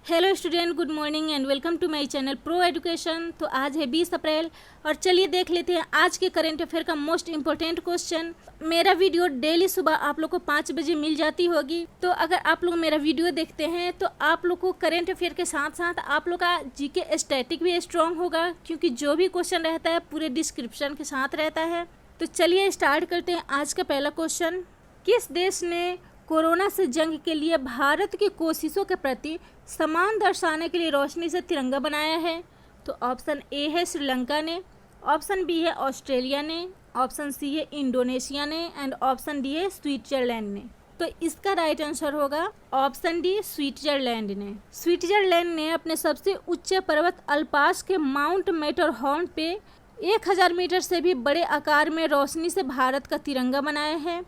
Hello student, good morning and welcome to my channel pro education. तो आज है 20 अप्रैल और चलिए देख लेते हैं आज के करंट अफेयर का मोस्ट इम्पोर्टेंट क्वेश्चन। मेरा वीडियो डेली सुबह आप लोग को 5 बजे मिल जाती होगी। तो अगर आप लोग मेरा वीडियो देखते हैं तो आप लोग को करंट अफेयर के साथ साथ आप लोग का जीके स्टैटिक भी स्ट्रॉन्ग होगा, क्योंकि जो भी क्वेश्चन रहता है पूरे डिस्क्रिप्शन के साथ रहता है। तो चलिए स्टार्ट करते हैं आज का पहला क्वेश्चन। किस देश ने कोरोना से जंग के लिए भारत की कोशिशों के प्रति सम्मान दर्शाने के लिए रोशनी से तिरंगा बनाया है? तो ऑप्शन ए है श्रीलंका ने, ऑप्शन बी है ऑस्ट्रेलिया ने, ऑप्शन सी है इंडोनेशिया ने एंड ऑप्शन डी है स्विट्जरलैंड ने। तो इसका राइट आंसर होगा ऑप्शन डी, स्विट्जरलैंड ने। स्विट्जरलैंड ने अपने सबसे ऊंचे पर्वत अल्पास के माउंट मैटरहॉर्न पे 1000 मीटर से भी बड़े आकार में रोशनी से भारत का तिरंगा बनाया है,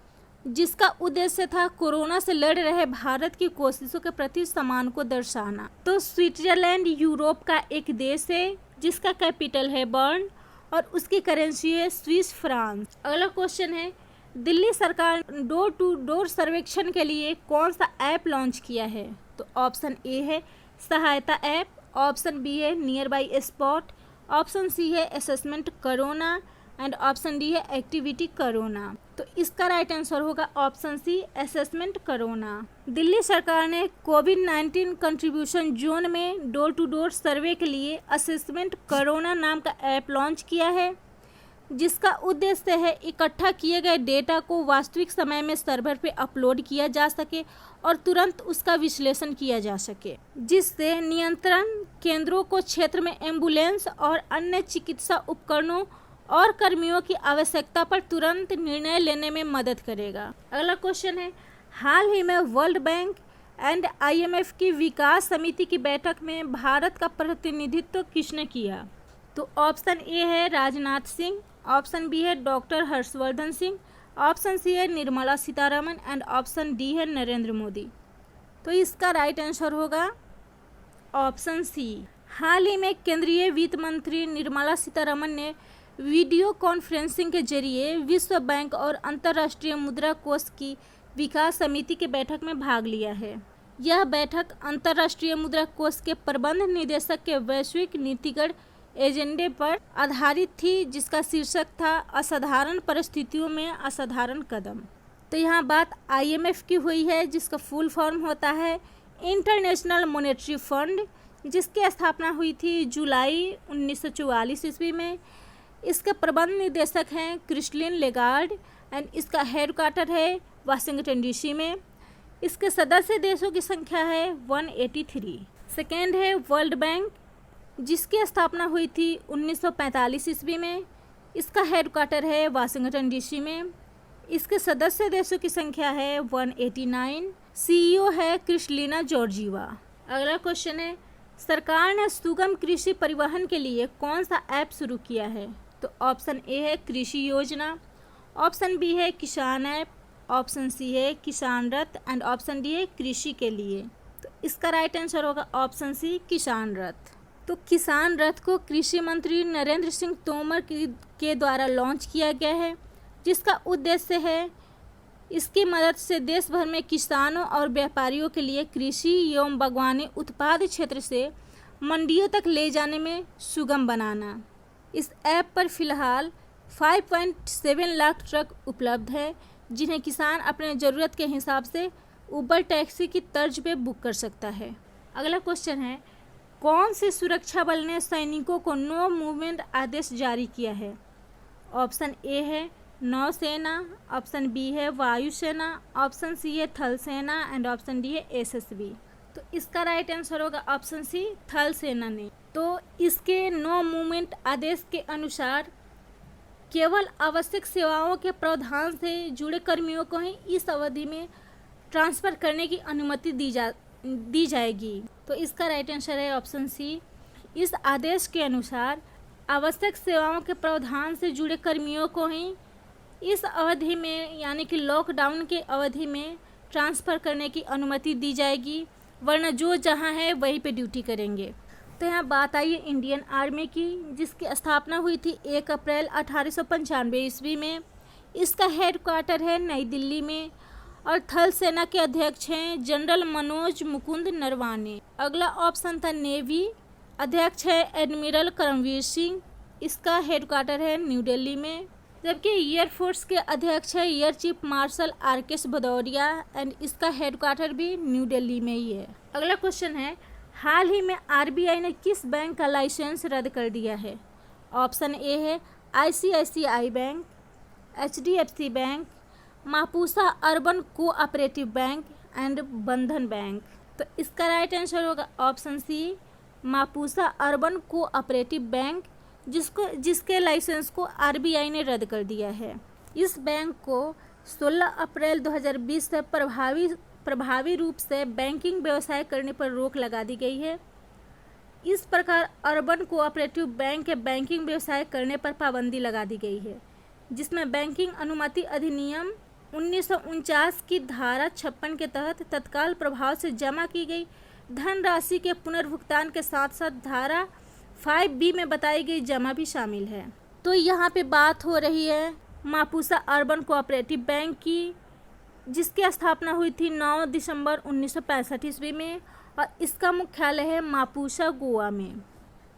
जिसका उद्देश्य था कोरोना से लड़ रहे भारत की कोशिशों के प्रति सम्मान को दर्शाना। तो स्विट्जरलैंड यूरोप का एक देश है जिसका कैपिटल है बर्न और उसकी करेंसी है स्विस फ्रांस। अगला क्वेश्चन है, दिल्ली सरकार डोर टू डोर सर्वेक्षण के लिए कौन सा ऐप लॉन्च किया है? तो ऑप्शन ए है सहायता ऐप, ऑप्शन बी है nearby spot, option C है assessment corona and option D है एक्टिविटी कोरोना। तो इसका राइट आंसर होगा option C, assessment corona. Delhi सरकार ने कोविड-19 कंट्रीब्यूशन जोन में डोर टू डोर सर्वे के लिए असेसमेंट कोरोना नाम का ऐप लॉन्च किया है, जिसका उद्देश्य है इकट्ठा किए गए डेटा को वास्तविक समय में सर्वर पे अपलोड किया जा सके और तुरंत उसका विश्लेषण किया जा सके, जिससे नियंत्रण केंद्रों को क्षेत्र में एम्बुलेंस और अन्य चिकित्सा उपकरणों और कर्मियों की आवश्यकता पर तुरंत निर्णय लेने में मदद करेगा। अगला क्वेश्चन है, हाल ही में वर्ल्ड बैंक एंड IMF की विकास समिति की बैठक में भारत का प्रतिनिधित्व किसने किया? तो ऑप्शन ए है राजनाथ सिंह, ऑप्शन बी है doctor Harshvardhan Singh, option C है Nirmala Sitharaman and option D है नरेंद्र मोदी। तो इसका राइट आंसर होगा ऑप्शन सी। हाल ही में केंद्रीय वित्त मंत्री निर्मला सीतारमन ने वीडियो कॉन्फ्रेंसिंग के जरिए विश्व बैंक और अंतर्राष्ट्रीय मुद्रा कोष की विकास समिति की बैठक में भाग लिया है। यह बैठक अंतर्राष्ट्रीय मुद्रा कोष के प्रबंध निदेशक के वैश्विक नीतिगत एजेंडे पर आधारित थी, जिसका शीर्षक था असाधारण परिस्थितियों में असाधारण कदम। तो यहाँ बात IMF की हुई है, जिसका फुल फॉर्म होता है इंटरनेशनल मॉनेटरी फंड, जिसकी स्थापना हुई थी जुलाई 1944 ईस्वी में। इसके प्रबंध निदेशक हैं क्रिस्टलिन लेगार्ड एंड इसका हेडक्वार्टर है वाशिंगटन DC में। इसके सदस्य देशों की संख्या है 183। सेकेंड है वर्ल्ड बैंक, जिसकी स्थापना हुई थी 1945 ईस्वी में। इसका हेडक्वार्टर है वाशिंगटन DC में। इसके सदस्य देशों की संख्या है 189। CEO है क्रिस्टलिना जॉर्जीवा। अगला क्वेश्चन है, सरकार ने सुगम कृषि परिवहन के लिए कौन सा ऐप शुरू किया है? तो ऑप्शन ए है कृषि योजना, ऑप्शन बी है किसान ऐप, ऑप्शन सी है किसान रथ एंड ऑप्शन डी है कृषि के लिए। तो इसका राइट आंसर होगा ऑप्शन सी, किसान रथ। तो किसान रथ को कृषि मंत्री नरेंद्र सिंह तोमर के द्वारा लॉन्च किया गया है, जिसका उद्देश्य है इसकी मदद से देश भर में किसानों और व्यापारियों के लिए कृषि एवं बागवानी उत्पाद क्षेत्र से मंडियों तक ले जाने में सुगम बनाना। इस ऐप पर फिलहाल 5.7 लाख ट्रक उपलब्ध है, जिन्हें किसान अपने ज़रूरत के हिसाब से उबर टैक्सी की तर्ज पे बुक कर सकता है। अगला क्वेश्चन है, कौन से सुरक्षा बल ने सैनिकों को नो मूवमेंट आदेश जारी किया है? ऑप्शन ए है नौसेना, ऑप्शन बी है वायुसेना, ऑप्शन सी है थल सेना एंड ऑप्शन डी है SSB। तो इसका राइट आंसर होगा ऑप्शन सी, थल सेना ने। तो इसके नो मूवमेंट आदेश के अनुसार केवल आवश्यक सेवाओं के प्रावधान से जुड़े कर्मियों को ही इस अवधि में ट्रांसफ़र करने की अनुमति दी जाएगी। तो इसका राइट आंसर है ऑप्शन सी। इस आदेश के अनुसार आवश्यक सेवाओं के प्रावधान से जुड़े कर्मियों को ही इस अवधि में, यानी कि लॉकडाउन के अवधि में ट्रांसफ़र करने की अनुमति दी जाएगी, वरना जो जहां है वहीं पे ड्यूटी करेंगे। तो यहाँ बात आई है इंडियन आर्मी की, जिसकी स्थापना हुई थी 1 अप्रैल 1895 ईस्वी में। इसका हेडक्वार्टर है नई दिल्ली में और थल सेना के अध्यक्ष हैं जनरल मनोज मुकुंद नरवाने। अगला ऑप्शन था नेवी, अध्यक्ष है एडमिरल करमवीर सिंह, इसका हेडक्वार्टर है न्यू दिल्ली में। जबकि एयरफोर्स के अध्यक्ष है air chief marshal R K. Bhadauria and इसका हेडक्वार्टर भी न्यू दिल्ली में ही है। अगला क्वेश्चन है, हाल ही में आरबीआई ने किस बैंक का लाइसेंस रद्द कर दिया है? ऑप्शन ए है ICICI bank, HDFC bank, Mapusa urban cooperative bank and Bandhan bank. तो इसका राइट आंसर होगा option C, Mapusa urban cooperative bank, जिसके लाइसेंस को आरबीआई ने रद्द कर दिया है। इस बैंक को 16 अप्रैल 2020 से प्रभावी रूप से बैंकिंग व्यवसाय करने पर रोक लगा दी गई है। इस प्रकार अर्बन कोऑपरेटिव बैंक के बैंकिंग व्यवसाय करने पर पाबंदी लगा दी गई है, जिसमें बैंकिंग अनुमति अधिनियम 1949 की धारा 56 के तहत तत्काल प्रभाव से जमा की गई धनराशि के पुनर्भुगतान के साथ साथ धारा 5B में बताई गई जमा भी शामिल है। तो यहाँ पे बात हो रही है मापुसा अर्बन कोऑपरेटिव बैंक की, जिसकी स्थापना हुई थी 9 दिसंबर 1965 ईस्वी में और इसका मुख्यालय है मापुसा, गोवा में।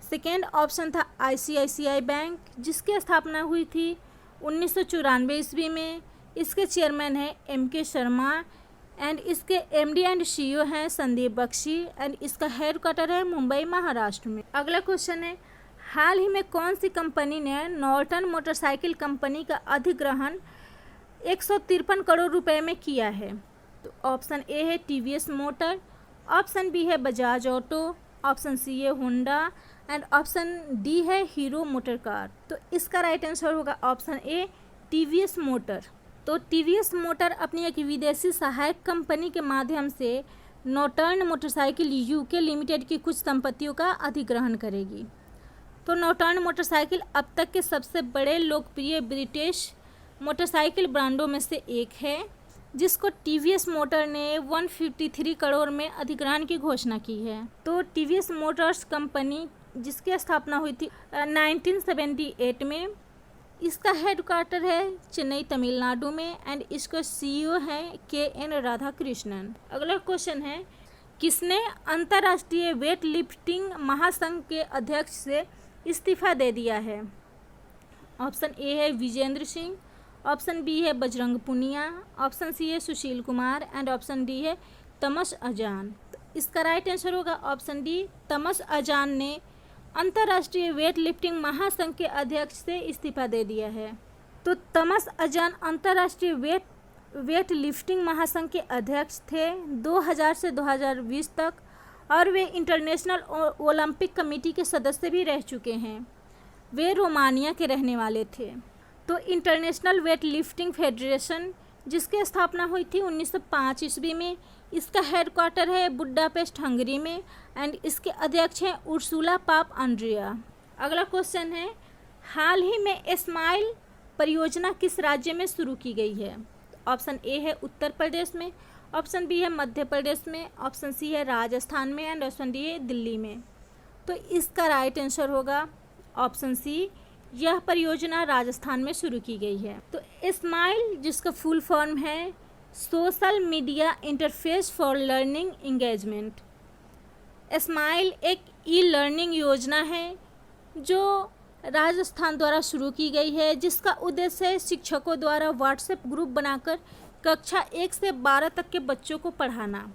सेकेंड ऑप्शन था आईसीआईसीआई बैंक, जिसकी स्थापना हुई थी 1994 ईस्वी में। इसके चेयरमैन हैं MK शर्मा एंड इसके MD एंड CEO हैं संदीप बख्शी एंड इसका हेडक्वार्टर है मुंबई, महाराष्ट्र में। अगला क्वेश्चन है, हाल ही में कौन सी कंपनी ने नॉर्टन मोटरसाइकिल कंपनी का अधिग्रहण 153 करोड़ रुपए में किया है? तो ऑप्शन ए है TVS मोटर, ऑप्शन बी है बजाज ऑटो, ऑप्शन सी है होंडा एंड ऑप्शन डी है हीरो मोटर कार। तो इसका राइट आंसर होगा ऑप्शन ए, TVS मोटर। तो TVS मोटर अपनी एक विदेशी सहायक कंपनी के माध्यम से नॉर्टन मोटरसाइकिल यूके लिमिटेड की कुछ संपत्तियों का अधिग्रहण करेगी। तो नॉर्टन मोटरसाइकिल अब तक के सबसे बड़े लोकप्रिय ब्रिटिश मोटरसाइकिल ब्रांडों में से एक है, जिसको TVS मोटर ने 153 करोड़ में अधिग्रहण की घोषणा की है। तो TVS मोटर्स कंपनी, जिसकी स्थापना हुई थी 1978 में, इसका हेडक्वार्टर है चेन्नई, तमिलनाडु में एंड इसका CEO है KN राधाकृष्णन। अगला क्वेश्चन है, किसने अंतर्राष्ट्रीय वेट लिफ्टिंग महासंघ के अध्यक्ष से इस्तीफा दे दिया है? ऑप्शन ए है विजेंद्र सिंह, ऑप्शन बी है बजरंग पुनिया, ऑप्शन सी है Sushil Kumar and option D है तमस अजान। तो इसका राइट आंसर होगा ऑप्शन डी, तमस अजान ने अंतर्राष्ट्रीय वेट लिफ्टिंग महासंघ के अध्यक्ष से इस्तीफा दे दिया है। तो तमस अजान अंतर्राष्ट्रीय वेट लिफ्टिंग महासंघ के अध्यक्ष थे 2000 से 2020 तक और वे इंटरनेशनल ओलंपिक कमेटी के सदस्य भी रह चुके हैं। वे रोमानिया के रहने वाले थे। तो इंटरनेशनल वेट लिफ्टिंग फेडरेशन, जिसकी स्थापना हुई थी 1905 ईस्वी में, इसका हेडक्वार्टर है बुडापेस्ट, हंगरी में एंड इसके अध्यक्ष हैं उर्सुला पाप अंड्रिया। अगला क्वेश्चन है, हाल ही में स्माइल परियोजना किस राज्य में शुरू की गई है? ऑप्शन ए है उत्तर प्रदेश में, ऑप्शन बी है मध्य प्रदेश में, ऑप्शन सी है राजस्थान में एंड ऑप्शन डी है दिल्ली में। तो इसका राइट आंसर होगा ऑप्शन सी, यह परियोजना राजस्थान में शुरू की गई है। तो स्माइल, जिसका फुल फॉर्म है social media interface for learning engagement. Smile एक ई-लर्निंग योजना है जो राजस्थान द्वारा शुरू की गई है, जिसका उद्देश्य शिक्षकों द्वारा व्हाट्सएप ग्रुप बनाकर कक्षा 1 से 12 तक के बच्चों को पढ़ाना।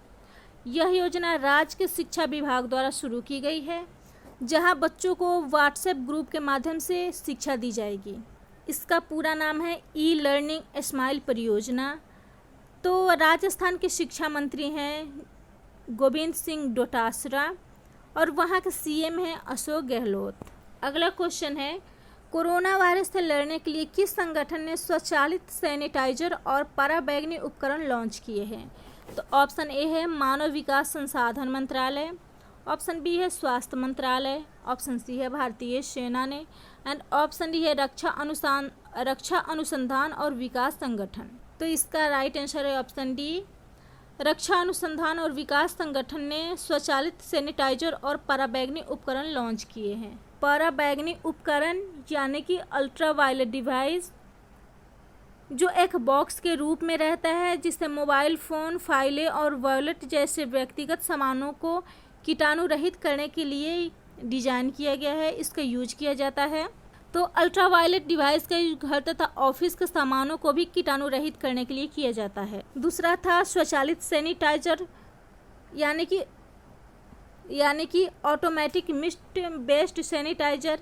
यह योजना राज्य के शिक्षा विभाग द्वारा शुरू की गई है, जहां बच्चों को व्हाट्सएप ग्रुप के माध्यम से शिक्षा दी जाएगी। इसका पूरा नाम है ई लर्निंग स्माइल परियोजना। तो राजस्थान के शिक्षा मंत्री हैं गोविंद सिंह डोटासरा और वहाँ के CM हैं अशोक गहलोत। अगला क्वेश्चन है, कोरोना वायरस से लड़ने के लिए किस संगठन ने स्वचालित सैनिटाइजर और पराबैंगनी उपकरण लॉन्च किए हैं? तो ऑप्शन ए है मानव विकास संसाधन मंत्रालय, ऑप्शन बी है स्वास्थ्य मंत्रालय, ऑप्शन सी है भारतीय सेना ने एंड ऑप्शन डी है रक्षा अनुसंधान और विकास संगठन। तो इसका राइट आंसर है ऑप्शन डी, रक्षा अनुसंधान और विकास संगठन ने स्वचालित सैनिटाइजर और पराबैंगनी उपकरण लॉन्च किए हैं। पराबैंगनी उपकरण यानी कि अल्ट्रावायलेट डिवाइस जो एक बॉक्स के रूप में रहता है जिससे मोबाइल फ़ोन, फाइलें और वॉलेट जैसे व्यक्तिगत सामानों को कीटाणु रहित करने के लिए डिज़ाइन किया गया है, इसका यूज किया जाता है। तो अल्ट्रावायलेट डिवाइस का यूज घर तथा ऑफिस के सामानों को भी कीटाणु रहित करने के लिए किया जाता है। दूसरा था स्वचालित सैनिटाइजर यानी कि ऑटोमेटिक मिस्ट बेस्ड सैनिटाइजर।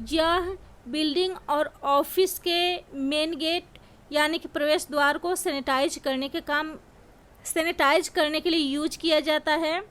यह बिल्डिंग और ऑफिस के मेन गेट यानी कि प्रवेश द्वार को सैनिटाइज करने के लिए यूज किया जाता है,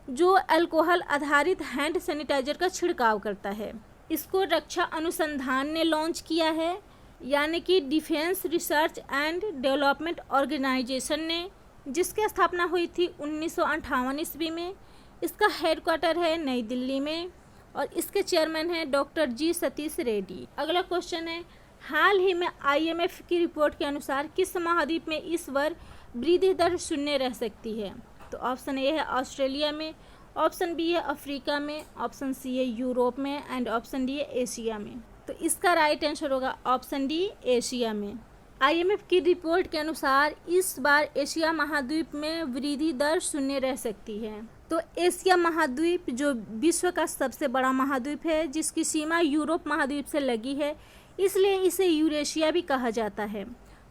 जो अल्कोहल आधारित हैंड सैनिटाइजर का छिड़काव करता है। इसको रक्षा अनुसंधान ने लॉन्च किया है, यानी कि defence research and development organisation ने, जिसकी स्थापना हुई थी 1958 ईस्वी में। इसका हेडक्वार्टर है नई दिल्ली में और इसके चेयरमैन हैं डॉक्टर जी सतीश रेड्डी। अगला क्वेश्चन है, हाल ही में IMF की रिपोर्ट के अनुसार किस महाद्वीप में इस वर्ष वृद्धि दर शून्य रह सकती है? तो ऑप्शन ए है ऑस्ट्रेलिया में, ऑप्शन बी है अफ्रीका में, ऑप्शन सी है यूरोप में एंड ऑप्शन डी है एशिया में। तो इसका राइट आंसर होगा ऑप्शन डी, एशिया में। IMF की रिपोर्ट के अनुसार इस बार एशिया महाद्वीप में वृद्धि दर शून्य रह सकती है। तो एशिया महाद्वीप जो विश्व का सबसे बड़ा महाद्वीप है, जिसकी सीमा यूरोप महाद्वीप से लगी है, इसलिए इसे यूरेशिया भी कहा जाता है।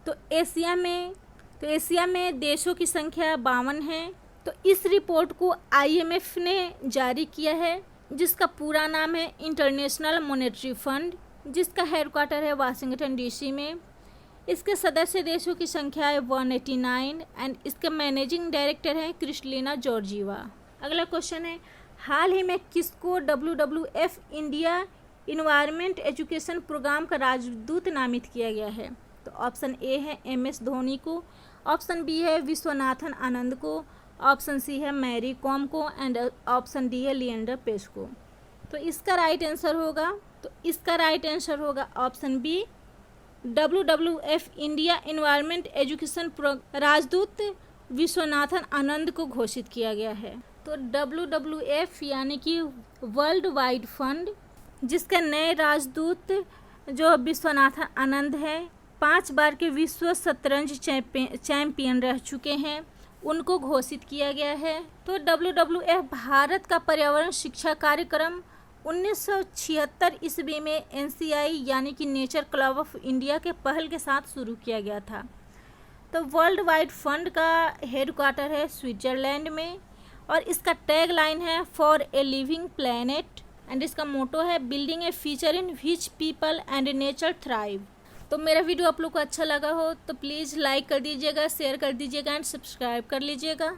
तो एशिया में देशों की संख्या 52 है। तो इस रिपोर्ट को IMF ने जारी किया है, जिसका पूरा नाम है इंटरनेशनल मॉनेटरी फंड, जिसका हेडक्वार्टर है वाशिंगटन DC में। इसके सदस्य देशों की संख्या है 189 एंड इसके मैनेजिंग डायरेक्टर हैं क्रिस्टलिना जॉर्जीवा। अगला क्वेश्चन है, हाल ही में किसको WWF India environment education programme का राजदूत नामित किया गया है? तो ऑप्शन ए है MS धोनी को, ऑप्शन बी है विश्वनाथन आनंद को, ऑप्शन सी है मैरी कॉम को एंड ऑप्शन डी है लिएंडर पेस को। तो इसका राइट आंसर होगा option B, WWF India environment education राजदूत विश्वनाथन आनंद को घोषित किया गया है। तो WWF यानी कि वर्ल्ड वाइड फंड, जिसके नए राजदूत जो विश्वनाथन आनंद है, 5 बार के विश्व शतरंज चैंपियन रह चुके हैं, उनको घोषित किया गया है। तो WWF भारत का पर्यावरण शिक्षा कार्यक्रम 1976 ईस्वी में NCI यानी कि नेचर क्लब ऑफ इंडिया के पहल के साथ शुरू किया गया था। तो वर्ल्ड वाइड फंड का हेडक्वार्टर है स्विट्जरलैंड में और इसका टैग लाइन है for a living planet and इसका मोटो है building A future in which people and nature thrive. तो मेरा वीडियो आप लोग को अच्छा लगा हो तो प्लीज़ लाइक कर दीजिएगा, शेयर कर दीजिएगा एंड सब्सक्राइब कर लीजिएगा।